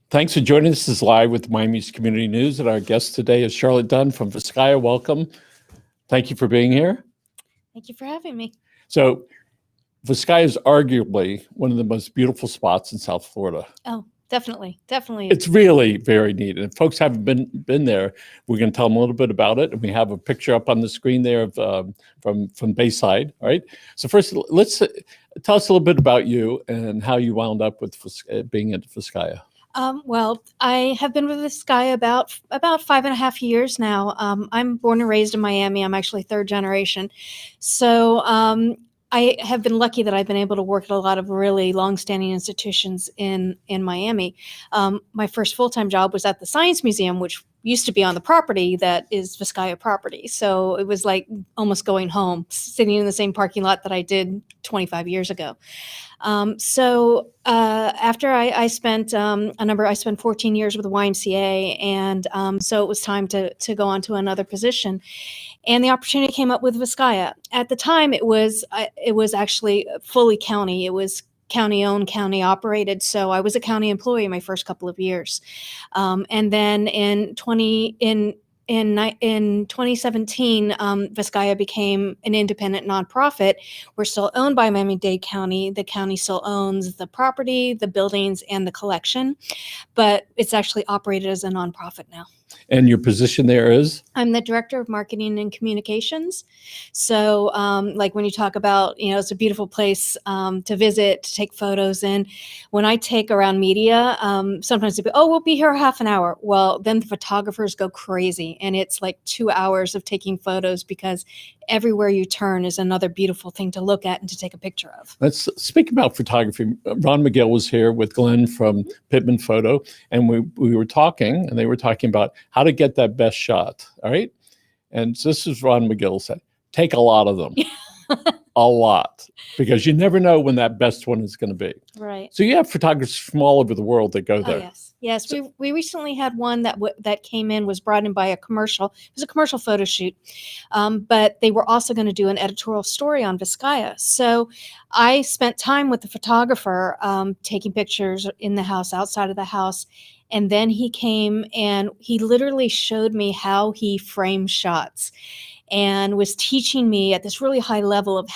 Thanks for joining us. This is Live with Miami's Community News, and our guest today is Charlotte Donn from Vizcaya. Welcome. Thank you for being here. Thank you for having me. So, Vizcaya is arguably one of the most beautiful spots in South Florida. Oh, definitely. It's really very neat. And if folks haven't been there, we're going to tell them a little bit about it. And we have a picture up on the screen there of from Bayside. All right. So first, let's tell us a little bit about you and how you wound up with being at Vizcaya. Well, I have been with Vizcaya about 5.5 years now. I'm born and raised in Miami. I'm actually third generation. So I have been lucky that I've been able to work at a lot of really long-standing institutions in Miami. My first full-time job was at the Science Museum, which used to be on the property that is Vizcaya property. So it was like almost going home, sitting in the same parking lot that I did 25 years ago. After I spent 14 years with the YMCA, and so it was time to go on to another position. And the opportunity came up with Vizcaya. At the time, it was actually fully county. It was county owned, county operated. So I was a county employee my first couple of years, and then in 2017, Vizcaya became an independent nonprofit. We're still owned by Miami-Dade County. The county still owns the property, the buildings, and the collection, but it's actually operated as a nonprofit now. And your position there is? I'm the director of marketing and communications. So like when you talk about, it's a beautiful place to visit, to take photos in. When I take around media, sometimes they be, oh, we'll be here half an hour. Well, then the photographers go crazy. And it's like 2 hours of taking photos because everywhere you turn is another beautiful thing to look at and to take a picture of. Let's speak about photography. Ron McGill was here with Glenn from Pittman Photo, and we were talking, and they were talking about how to get that best shot. All right. And so this is Ron McGill said, take a lot of them. A lot, because you never know when that best one is going to be. Right. So you have photographers from all over the world that go there. Oh, yes. So, we recently had one that came in, was brought in by a commercial. It was a commercial photo shoot, but they were also going to do an editorial story on Vizcaya. So I spent time with the photographer, taking pictures in the house, outside of the house. And then he came and he literally showed me how he frames shots, and was teaching me at this really high level of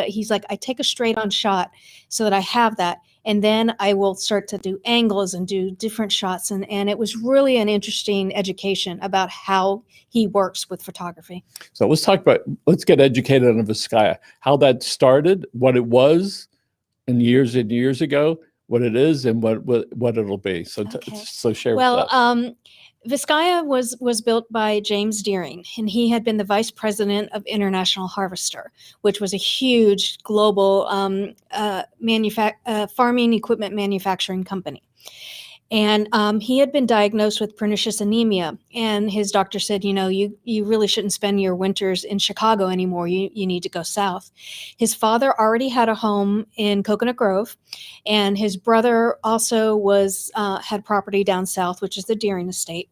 he's like, I take a straight on shot so that I have that. And then I will start to do angles and do different shots. And it was really an interesting education about how he works with photography. So let's get educated on Vizcaya, how that started, what it was and years ago, what it is and what it'll be. So, okay. So share with us. Vizcaya was built by James Deering, and he had been the vice president of International Harvester, which was a huge global farming equipment manufacturing company. And he had been diagnosed with pernicious anemia, and his doctor said, you really shouldn't spend your winters in Chicago anymore. You need to go south. His father already had a home in Coconut Grove, and his brother also had property down south, which is the Deering estate.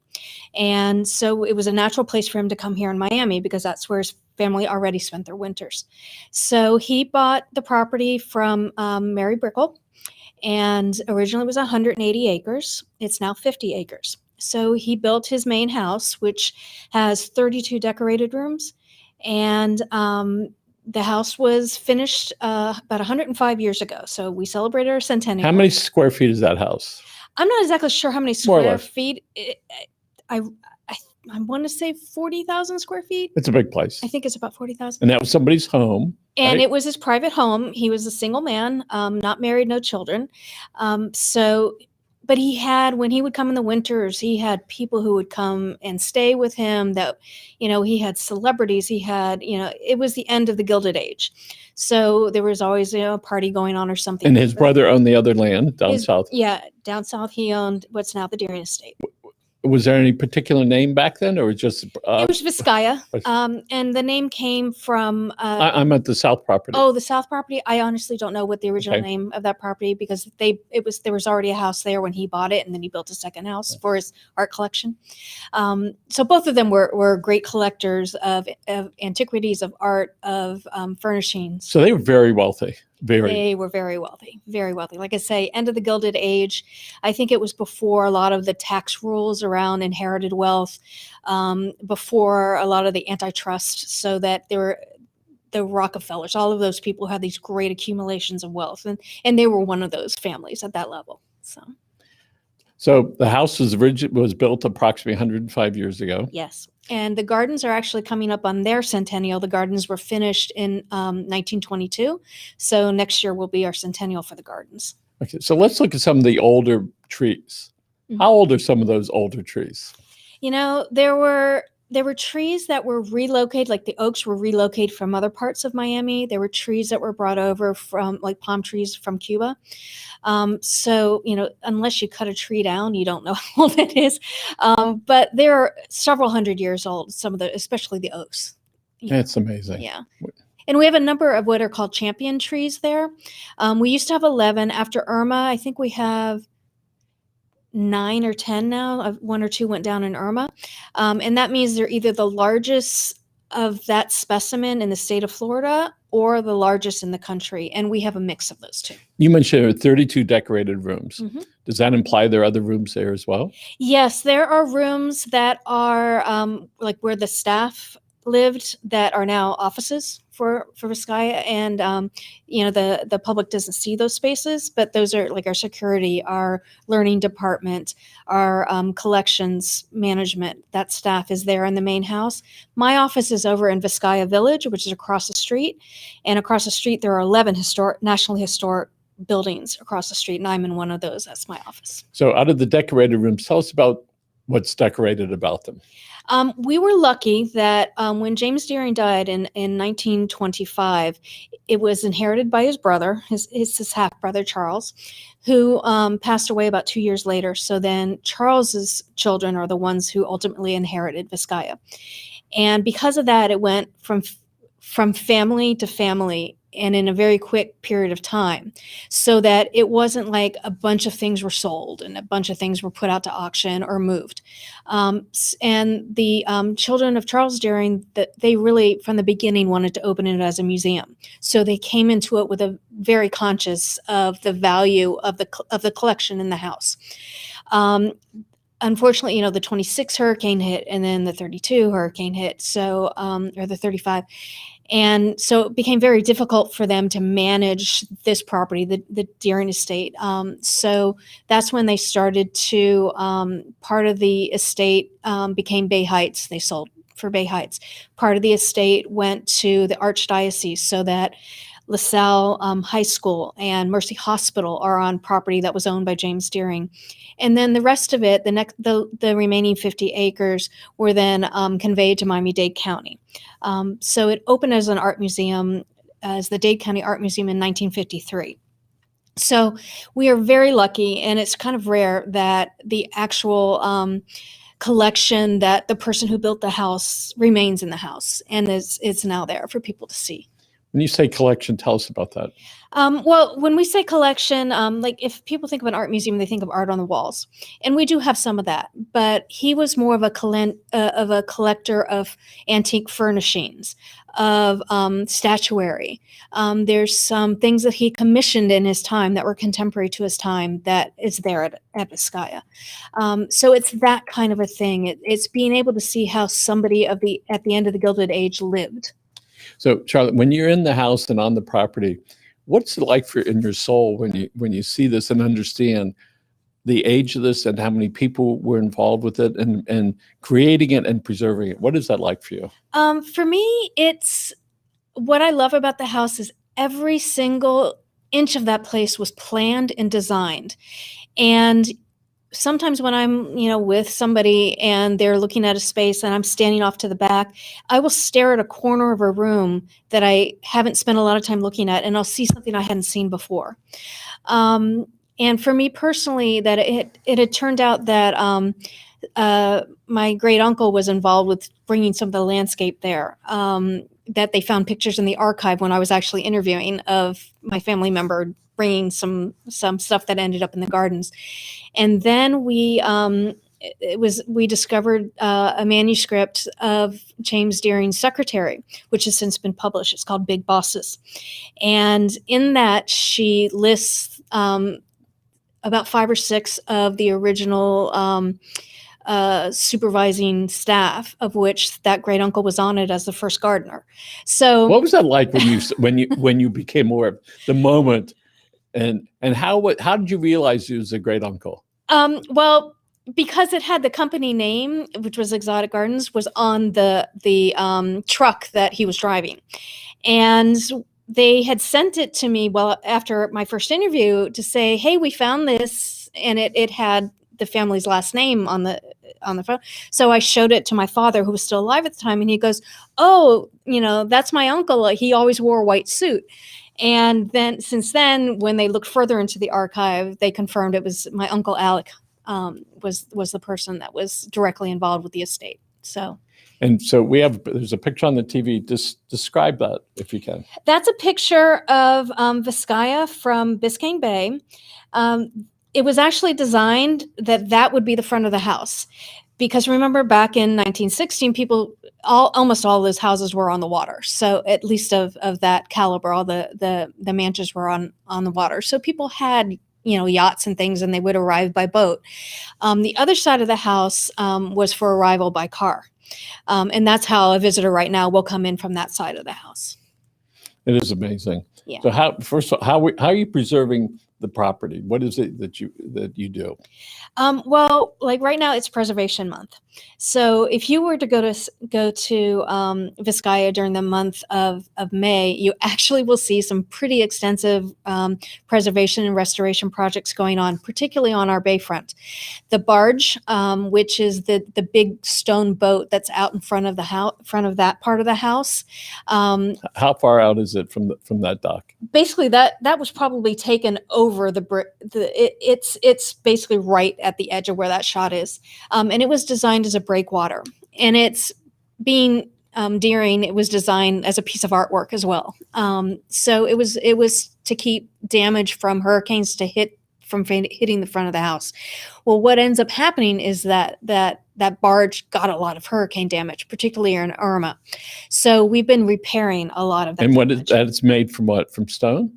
And so it was a natural place for him to come here in Miami because that's where his family already spent their winters. So he bought the property from Mary Brickell. And originally it was 180 acres. It's now 50 acres. So he built his main house, which has 32 decorated rooms. And the house was finished about 105 years ago. So we celebrated our centennial. How many square feet is that house? I'm not exactly sure how many square feet. I want to say 40,000 square feet. It's a big place. I think it's about 40,000. And that was somebody's home. And right? It was his private home. He was a single man, not married, no children. But when he would come in the winters, he had people who would come and stay with him that, he had celebrities. He had, it was the end of the Gilded Age. So there was always, a party going on or something. And his brother owned the other land down south. Yeah, down south, he owned what's now the Deering estate. Was there any particular name back then, or just? It was Vizcaya, and the name came from. I'm at the south property. Oh, the south property. I honestly don't know what the original name of that property, because there was already a house there when he bought it, and then he built a second house for his art collection. So both of them were great collectors of antiquities, of art, of furnishings. So they were very wealthy. Very. They were very wealthy, very wealthy. Like I say, end of the Gilded Age. I think it was before a lot of the tax rules around inherited wealth, before a lot of the antitrust, so that there were the Rockefellers, all of those people who had these great accumulations of wealth, and they were one of those families at that level. So the house was built approximately 105 years ago. Yes. And the gardens are actually coming up on their centennial. The gardens were finished in 1922. So next year will be our centennial for the gardens. Okay, so let's look at some of the older trees. Mhm. How old are some of those older trees? You know, there were trees that were relocated, like the oaks were relocated from other parts of Miami. There were trees that were brought over from, like palm trees from Cuba. So, you know, unless you cut a tree down, you don't know how old it is. But they're several hundred years old, some of the, especially the oaks. That's amazing. Yeah. And we have a number of what are called champion trees there. We used to have 11. After Irma, I think we have 9 or 10 now. One or two went down in Irma. And that means they're either the largest of that specimen in the state of Florida or the largest in the country. And we have a mix of those two. You mentioned there are 32 decorated rooms. Mhm. Does that imply there are other rooms there as well? Yes, there are rooms that are like where the staff lived that are now offices for Vizcaya, and you know, the public doesn't see those spaces, but those are like our security, our learning department, our collections management. That staff is there in the main house. My office is over in Vizcaya Village, which is across the street, and across the street there are 11 nationally historic buildings across the street, and I'm in one of those. That's my office. So out of the decorated rooms, tell us about what's decorated about them. We were lucky that when James Deering died in 1925, it was inherited by his brother, his half-brother Charles, who passed away about 2 years later. So then Charles's children are the ones who ultimately inherited Vizcaya. And because of that, it went from family to family, and in a very quick period of time, so that it wasn't like a bunch of things were sold and a bunch of things were put out to auction or moved. And the children of Charles Deering, they really, from the beginning, wanted to open it as a museum. So they came into it with a very conscious of the value of the collection in the house. Unfortunately, you know, the 26 hurricane hit, and then the 32 hurricane hit, so or the 35. And so it became very difficult for them to manage this property, the Deering estate. So that's when they started to, part of the estate became Bay Heights. They sold for Bay Heights. Part of the estate went to the Archdiocese, so that LaSalle High School and Mercy Hospital are on property that was owned by James Deering. And then the rest of it, the remaining 50 acres, were then conveyed to Miami-Dade County. So it opened as an art museum, as the Dade County Art Museum in 1953. So we are very lucky, and it's kind of rare that the actual collection, that the person who built the house remains in the house and it's now there for people to see. When you say collection, tell us about that. Well, when we say collection, like if people think of an art museum, they think of art on the walls, and we do have some of that. But he was more of a collector of antique furnishings, of statuary. There's some things that he commissioned in his time that were contemporary to his time that is there at Vizcaya. So it's that kind of a thing. It's being able to see how somebody at the end of the Gilded Age lived. So, Charlotte, when you're in the house and on the property, what's it like in your soul when you see this and understand the age of this and how many people were involved with it and creating it and preserving it? What is that like for you? For me, it's what I love about the house is every single inch of that place was planned and designed. And sometimes when I'm, you know, with somebody and they're looking at a space and I'm standing off to the back, I will stare at a corner of a room that I haven't spent a lot of time looking at, and I'll see something I hadn't seen before. And for me personally, that it had turned out that my great uncle was involved with bringing some of the landscape there. That they found pictures in the archive when I was actually interviewing of my family member bringing some stuff that ended up in the gardens. And then we we discovered a manuscript of James Deering's secretary, which has since been published. It's called Big Bosses. And in that, she lists about 5 or 6 of the original supervising staff, of which that great uncle was on it as the first gardener. So what was that like when you became aware of the moment, and how did you realize he was a great uncle? Well, because it had the company name, which was Exotic Gardens, was on the truck that he was driving, and they had sent it to me well after my first interview to say, "Hey, we found this," and it had the family's last name on the phone. So I showed it to my father, who was still alive at the time, and he goes, "Oh, that's my uncle. He always wore a white suit." And then, since then, when they looked further into the archive, they confirmed it was my uncle Alec was the person that was directly involved with the estate. So. And so there's a picture on the TV. Just describe that if you can. That's a picture of Vizcaya from Biscayne Bay. It was actually designed that would be the front of the house. Because remember, back in 1916, almost all those houses were on the water. So at least of that caliber, all the mansions were on the water. So people had yachts and things, and they would arrive by boat. The other side of the house was for arrival by car, and that's how a visitor right now will come in from that side of the house. It is amazing. Yeah. So how are you preserving the property? What is it that you do? Well, like right now, it's Preservation Month. So if you were to go to Vizcaya during the month of May, you actually will see some pretty extensive preservation and restoration projects going on, particularly on our bayfront. The barge, which is the big stone boat that's out in front of the front of that part of the house. How far out is it from that dock? Basically, that was probably taken over it's basically right at the edge of where that shot is, and it was designed as a breakwater, and it's being Deering. It was designed as a piece of artwork as well. So it was to keep damage from hurricanes from hitting the front of the house. Well, what ends up happening is that barge got a lot of hurricane damage, particularly in Irma. So we've been repairing a lot of that. And what is that? It's made from what? From stone?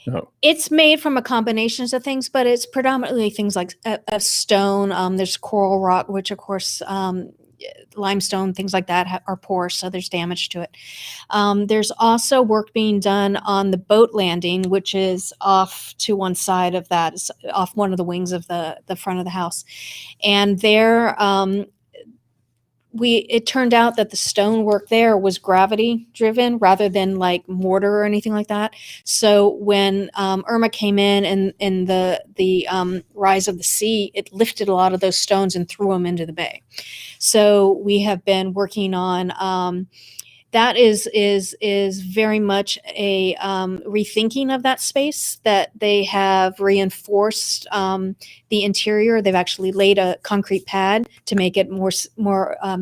No. It's made from a combination of things, but it's predominantly things like a stone. There's coral rock, which of course, limestone, things like that are porous, so there's damage to it. There's also work being done on the boat landing, which is off to one side of that, it's off one of the wings of the front of the house. And there, it turned out that the stonework there was gravity driven rather than like mortar or anything like that. So when Irma came in and the rise of the sea, it lifted a lot of those stones and threw them into the bay. So we have been working on that is very much a rethinking of that space, that they have reinforced the interior. They've actually laid a concrete pad to make it more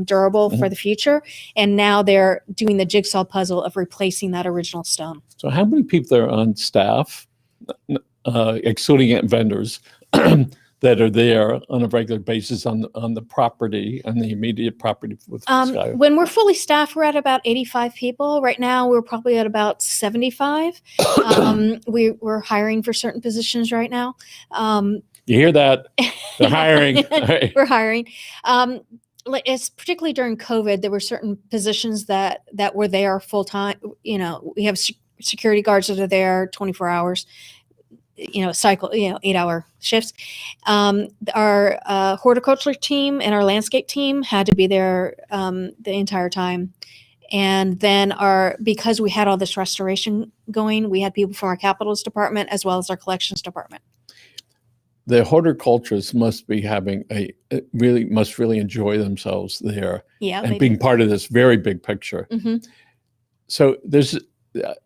durable for the future. And now they're doing the jigsaw puzzle of replacing that original stone. So how many people are on staff, excluding vendors, that are there on a regular basis on the property and the immediate property with Vizcaya? When we're fully staffed, we're at about 85 people. Right now, we're probably at about 75. We're hiring for certain positions right now. You hear that? They're hiring. We're hiring. It's particularly during COVID, there were certain positions that were there full time. We have security guards that are there 24 hours. Cycle, 8-hour shifts. Our horticulture team and our landscape team had to be there the entire time. And then because we had all this restoration going, we had people from our capitals department as well as our collections department. The horticulturists must be must really enjoy themselves there. Yeah, and being part of this very big picture. Mm-hmm. So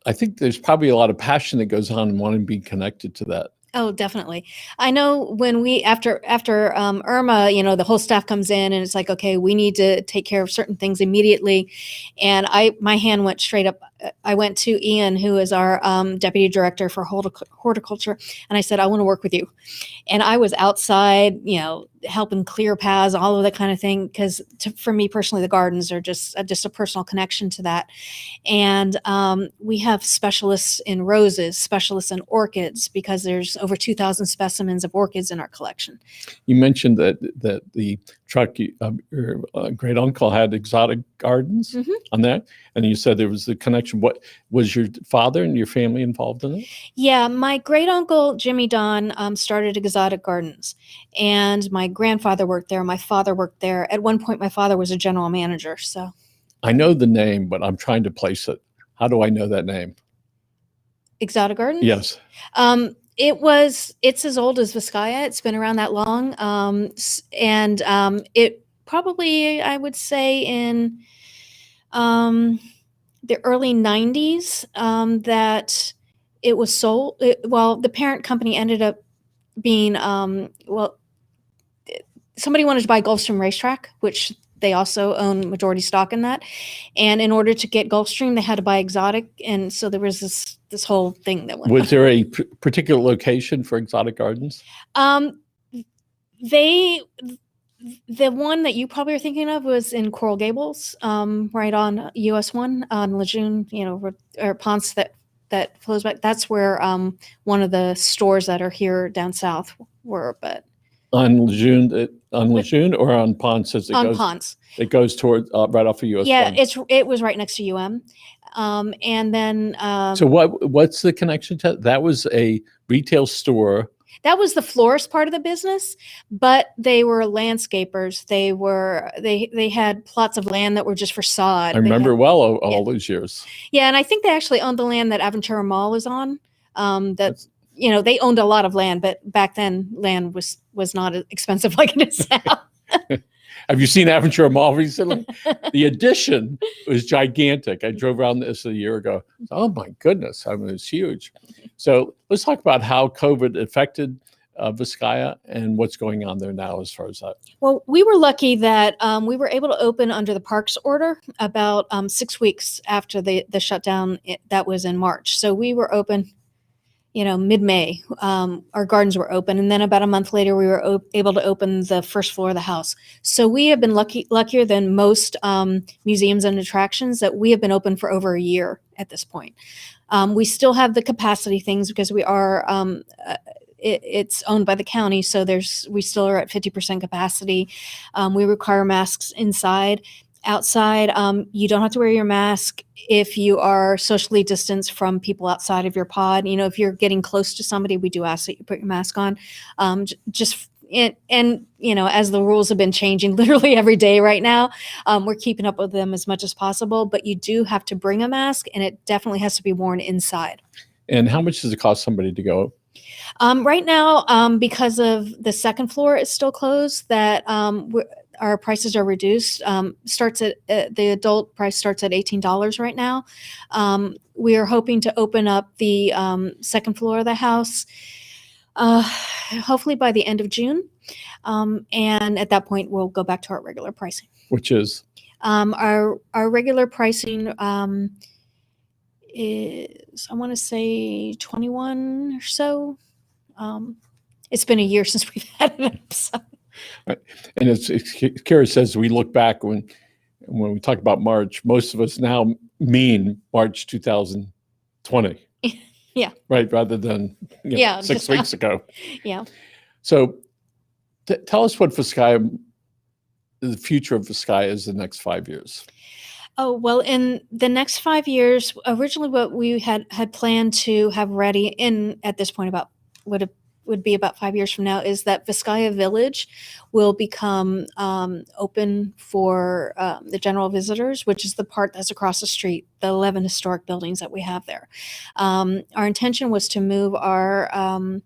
I think there's probably a lot of passion that goes on and wanting to be connected to that. Oh, definitely. I know when after Irma, the whole staff comes in and it's like, okay, we need to take care of certain things immediately. And my hand went straight up I went to Ian, who is our deputy director for horticulture, and I said, I want to work with you. And I was outside, helping clear paths, all of that kind of thing, because for me personally, the gardens are just a personal connection to that. And we have specialists in roses, specialists in orchids, because there's over 2,000 specimens of orchids in our collection. You mentioned that the truck, your great uncle had exotic gardens on that, and you said there was the connection. What was your father and your family involved in it? Yeah, my great uncle Jimmy Donn started exotic gardens, and my grandfather worked there. My father worked there. At one point, my father was a general manager. So I know the name, but I'm trying to place it. How do I know that name? Exotic Gardens? Yes. It's as old as Vizcaya. It's been around that long. And it probably, I would say, in the early 90s that it was sold. The parent company ended up being, somebody wanted to buy Gulfstream Racetrack, which they also own majority stock in that. And in order to get Gulfstream, they had to buy Exotic. And so there was this whole thing that went on. Was there a particular location for Exotic Gardens? The one that you probably are thinking of was in Coral Gables, right on US 1 on Lejeune, or Ponce that flows back. That's where one of the stores that are here down south were, but on Lejeune or on Ponce as it on goes? Ponce. It goes toward right off of US 1. Yeah, it was right next to UM. And then so what's the connection to that? Was a retail store. That was the florist part of the business, but they were landscapers. They had plots of land that were just for sod. I remember all those years. Yeah, and I think they actually owned the land that Aventura Mall is on. They owned a lot of land, but back then land was not as expensive like it is now. Have you seen Aventura Mall recently? The addition was gigantic. I drove around this a year ago. Oh my goodness, I mean, it's huge. So let's talk about how COVID affected Vizcaya and what's going on there now as far as that. Well, we were lucky that we were able to open under the parks order about 6 weeks after the shutdown that was in March. So we were open, mid-May. Our gardens were open, and then about a month later, we were able to open the first floor of the house. So we have been luckier than most museums and attractions that we have been open for over a year at this point. We still have the capacity things because we are. It's owned by the county, so we still are at 50% capacity. We require masks inside. Outside, you don't have to wear your mask if you are socially distanced from people outside of your pod. If you're getting close to somebody, we do ask that you put your mask on. As the rules have been changing literally every day right now, we're keeping up with them as much as possible. But you do have to bring a mask, and it definitely has to be worn inside. And how much does it cost somebody to go? Right now, because of the second floor is still closed, that our prices are reduced. The adult price starts at $18 right now. We are hoping to open up the second floor of the house, hopefully by the end of June. And at that point, we'll go back to our regular pricing. Which is? Our regular pricing is, I want to say, 21 or so. It's been a year since we've had an episode. Right. And it's curious as we look back when we talk about March, most of us now mean March 2020. Yeah. Right. Rather than 6 weeks ago. Yeah. So tell us what the future of Vizcaya is the next 5 years. Oh, well, in the next 5 years, originally what we had planned to have ready at this point would be about 5 years from now, is that Vizcaya Village will become open for the general visitors, which is the part that's across the street, the 11 historic buildings that we have there. Our intention was to move our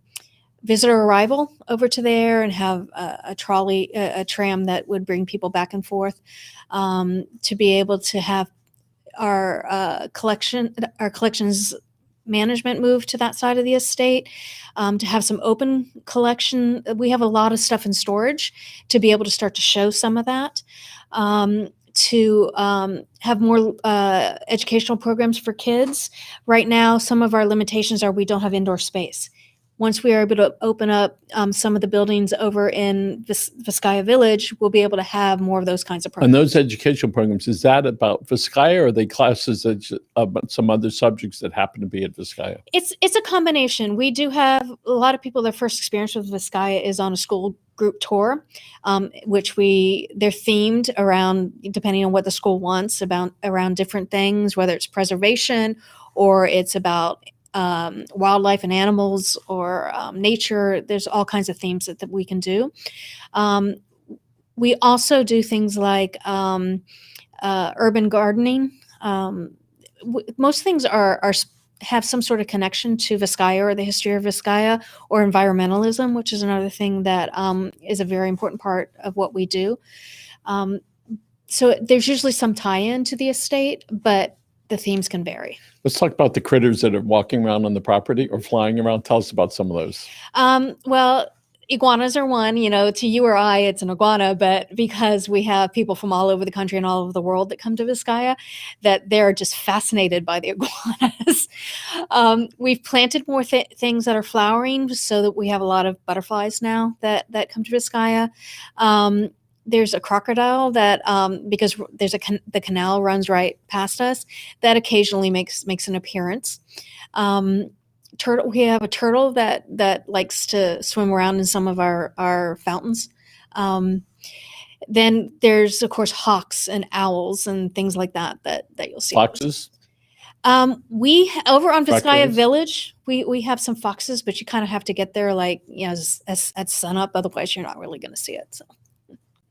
visitor arrival over to there and have a trolley, a tram that would bring people back and forth, to be able to have our collections management move to that side of the estate, to have some open collection. We have a lot of stuff in storage to be able to start to show some of that, to have more educational programs for kids. Right now, some of our limitations are we don't have indoor space. Once we are able to open up some of the buildings over in Vizcaya Village, we'll be able to have more of those kinds of programs. And those educational programs, is that about Vizcaya, or are they classes about some other subjects that happen to be at Vizcaya? It's a combination. We do have a lot of people, their first experience with Vizcaya is on a school group tour, which they're themed around, depending on what the school wants, around different things, whether it's preservation or it's about wildlife and animals or nature. There's all kinds of themes that we can do. We also do things like urban gardening. Most things have some sort of connection to Vizcaya or the history of Vizcaya, or environmentalism, which is another thing that is a very important part of what we do. So there's usually some tie-in to the estate, but the themes can vary. Let's talk about the critters that are walking around on the property or flying around. Tell us about some of those. Well, iguanas are one. To you or I, it's an iguana, but because we have people from all over the country and all over the world that come to Vizcaya, that they're just fascinated by the iguanas. We've planted more things that are flowering so that we have a lot of butterflies now that come to Vizcaya. There's a crocodile that, because the canal runs right past us, that occasionally makes an appearance. Turtle. We have a turtle that likes to swim around in some of our fountains. Then there's, of course, hawks and owls and things like that you'll see. Foxes? We over on Vizcaya Raccoons? Village, we have some foxes, but you kind of have to get there at sunup, otherwise you're not really going to see it. So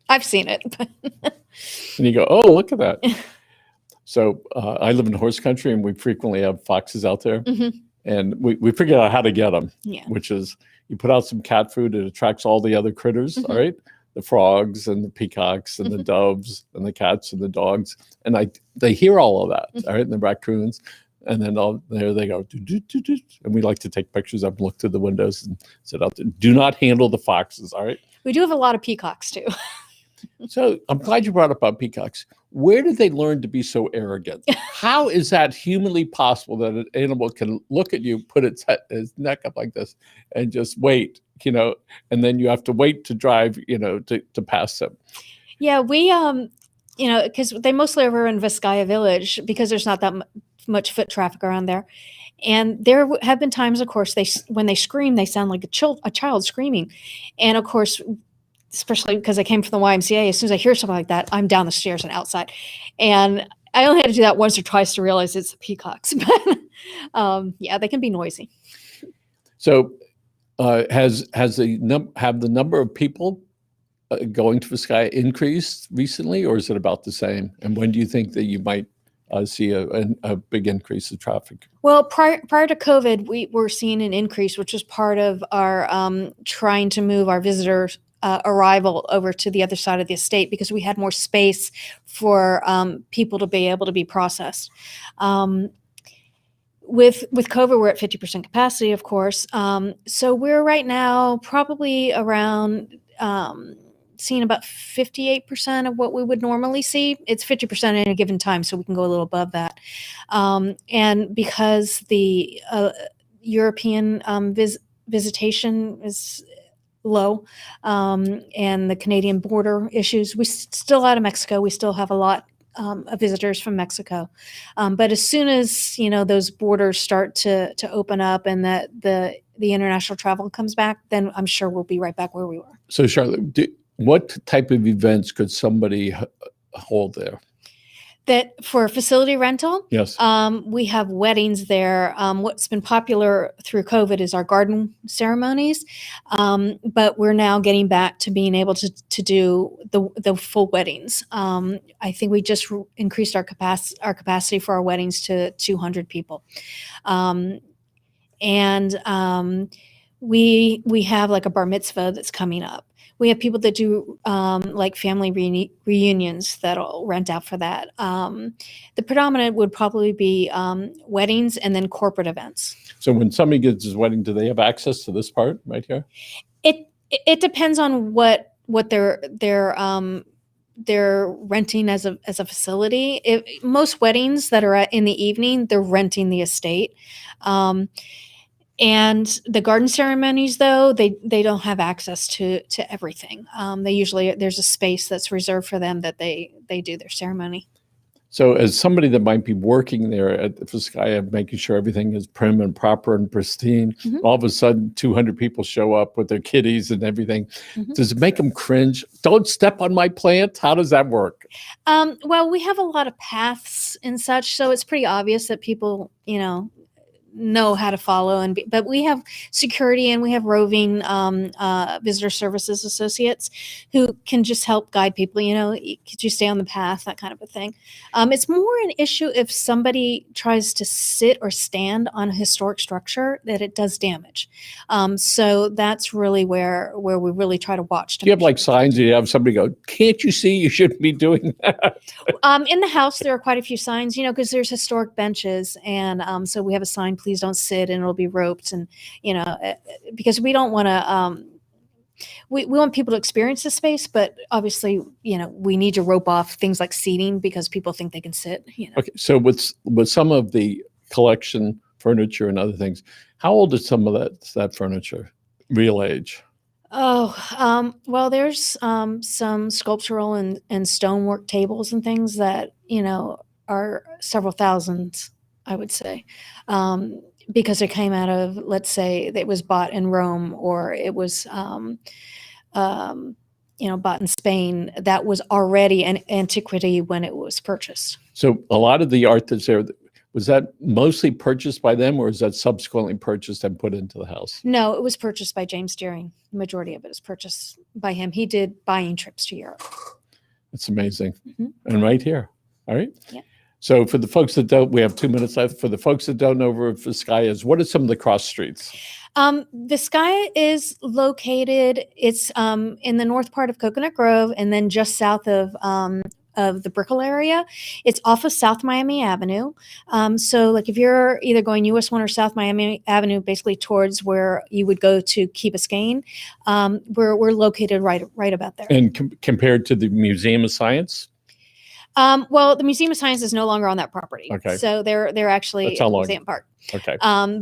I've seen it. And you go, oh, look at that. So I live in horse country, and we frequently have foxes out there. Mm-hmm. And we figured out how to get them, Yeah. which is you put out some cat food, it attracts all the other critters, Mm-hmm. all right? The frogs and the peacocks and Mm-hmm. the doves and the cats and the dogs. And they hear all of that, Mm-hmm. all right? And the raccoons. And then there they go. Do, do, do, do. And we like to take pictures of them, look through the windows and sit out there. Do not handle the foxes, all right? We do have a lot of peacocks too. So I'm glad you brought up about peacocks. Where did they learn to be so arrogant? How is that humanly possible that an animal can look at you, put its neck up like this, and just wait, and then you have to wait to drive, to pass them? Yeah, we because they mostly are in Vizcaya Village because there's not that much foot traffic around there. And there have been times, of course, when they scream, they sound like a child screaming. And of course, especially because I came from the YMCA, as soon as I hear something like that, I'm down the stairs and outside. And I only had to do that once or twice to realize it's the peacocks. But yeah, they can be noisy. So have the number of people going to Vizcaya increased recently, or is it about the same? And when do you think that you might see a big increase of traffic? Well, prior to COVID, we were seeing an increase, which was part of our trying to move our visitors arrival over to the other side of the estate because we had more space for people to be able to be processed. With COVID, we're at 50% capacity, of course. So we're right now probably around seeing about 58% of what we would normally see. It's 50% at a given time, so we can go a little above that. And because the European visitation is low, and the Canadian border issues, we still out of Mexico. We still have a lot of visitors from Mexico. But as soon as those borders start to open up and that the international travel comes back, then I'm sure we'll be right back where we were. So Charlotte, what type of events could somebody hold there? That for facility rental, Yes. we have weddings there. What's been popular through COVID is our garden ceremonies, but we're now getting back to being able to do the full weddings. I think we just increased our capacity for our weddings to 200 people, and we have like a bar mitzvah that's coming up. We have people that do like family reunions that'll rent out for that. The predominant would probably be weddings and then corporate events. So when somebody gets his wedding, do they have access to this part right here? It depends on what their they're renting as a facility. Most weddings that are in the evening, they're renting the estate. And the garden ceremonies, though, they don't have access to everything. They usually, there's a space that's reserved for them that they do their ceremony. So as somebody that might be working there at the Vizcaya, making sure everything is prim and proper and pristine, all of a sudden 200 people show up with their kitties and everything. Does it make them cringe? Don't step on my plant. How does that work? Well, we have a lot of paths and such, so it's pretty obvious that people, know how to follow, but we have security and we have roving visitor services associates who can just help guide people. Could you stay on the path, that kind of a thing. It's more an issue if somebody tries to sit or stand on a historic structure that it does damage. So that's really where we really try to watch. Do you have like signs? Do you have somebody go, can't you see you shouldn't be doing that? In the house, there are quite a few signs, because there's historic benches. And so we have a sign, please don't sit, and it'll be roped. And, because we don't want to, we want people to experience the space, but obviously, we need to rope off things like seating because people think they can sit. Okay. So with some of the collection furniture and other things, how old is some of that furniture? Real age? Well, there's some sculptural and stonework tables and things that, are several thousands, I would say, because it came out of, let's say, it was bought in Rome, or it was, bought in Spain. That was already an antiquity when it was purchased. So a lot of the art that's there, was that mostly purchased by them, or is that subsequently purchased and put into the house? No, it was purchased by James Deering. The majority of it is purchased by him. He did buying trips to Europe. It's amazing. And right here. All right. Yeah. So for the folks that don't, we have 2 minutes left. For the folks that don't know where Vizcaya is, what are some of the cross streets? Vizcaya is located, it's in the north part of Coconut Grove, and then just south of the Brickell area. It's off of South Miami Avenue. So like if you're either going US 1 or South Miami Avenue, basically towards where you would go to Key Biscayne, we're located right about there. And compared to the Museum of Science? Well, the Museum of Science is no longer on that property. Okay. So they're actually at the museum park. Okay.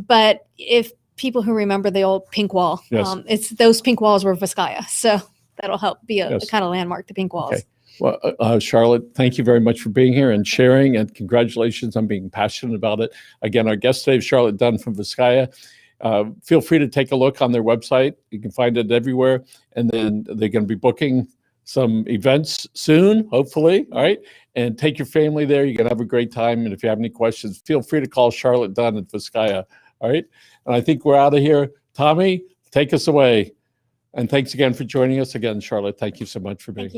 But if people who remember the old pink wall, yes. It's those pink walls were Vizcaya. So that'll help be a kind of landmark, the pink walls. Okay. Well, Charlotte, thank you very much for being here and sharing, and congratulations on being passionate about it. Again, our guest today is Charlotte Donn from Vizcaya. Feel free to take a look on their website. You can find it everywhere. And then they're going to be booking some events soon, hopefully. All right. And take your family there. You're going to have a great time. And if you have any questions, feel free to call Charlotte Donn at Vizcaya. All right. And I think we're out of here. Tommy, take us away. And thanks again for joining us. Again, Charlotte, thank you so much for being here.